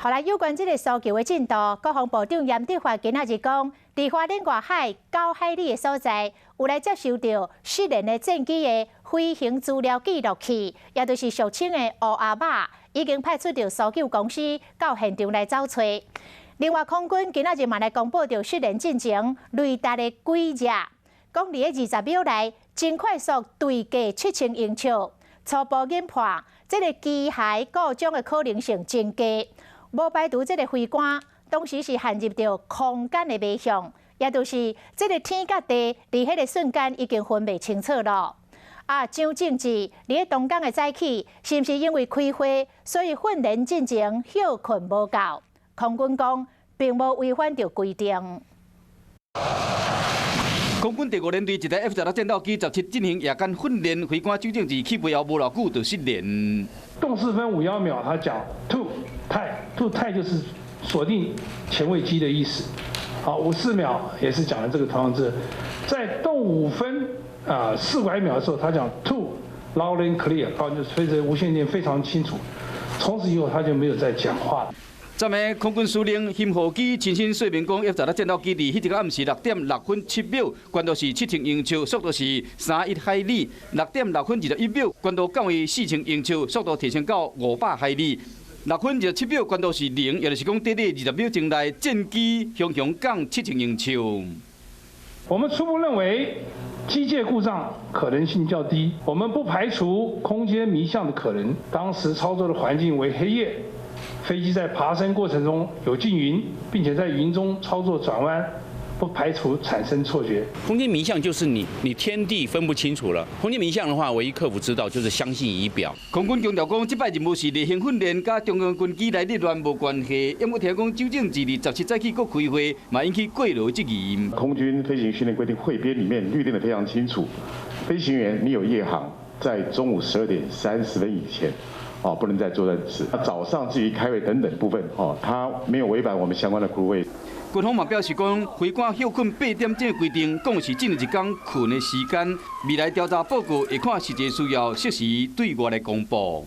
后来有关这个搜救的进度，国防部长严德发今仔日讲，伫花莲外海9海里的所在，有来接收到失联的战机的飞行资料记录器，也就是俗称的乌鸦马，已经派出着搜救公司到现场来找找。另外，空军今仔日嘛来公布着失联进程雷达的轨迹，讲伫咧20秒内，真快速对价7000英尺，初步研判，这个机械故障的可能性真低。 无排除这个飞官当时是陷入着空间的迷向，也就是这个天甲地伫迄个瞬间已经分袂清楚了。张正志伫咧东港的早起，是毋是因为开会，所以训练进程休困无够？空军讲，并无违反着规定。 空军第5联队一台 F-16战斗机17进行夜间训练，飞官周正志起飞后无偌久就失联。动4分51秒，他讲 to 泰就是锁定前位机的意思。好，54秒也是讲了这个同样字，在动5分400秒的时候，他讲 to loud and clear， 就是随着无线电非常清楚。从此以后他就没有再讲话了。 昨暝空军司令辛浩基亲身说明讲 ，F-16战斗机伫迄个暗时6点6分7秒，高度是7000英尺，速度是31海里；6点6分21秒，高度降为4000英尺，速度提升到500海里；6分27秒，高度是0，也就是讲，短短20秒钟内，战机雄降7000英尺。我们初步认为机械故障可能性较低，我们不排除空间迷向的可能。当时操作的环境为黑夜。 飞机在爬升过程中有进云，并且在云中操作转弯，不排除产生错觉。空间迷向就是你天地分不清楚了。空间迷向的话，唯一克服之道就是相信仪表。空军强调讲，这摆任务是例行训练，甲中央军机来日乱无关系。因为听讲周正志伫17早起搁开会，嘛引起过劳质疑。空军飞行训练规定汇编里面律定的非常清楚，飞行员你有夜航，在中午12点30分以前。 不能再做任事。早上至于开会等等部分，他没有违反我们相关的crew位。军方嘛表示讲，飞官休困8点这个规定，讲是进一天困的时间。未来调查报告会看实际需要，适时对外来公布。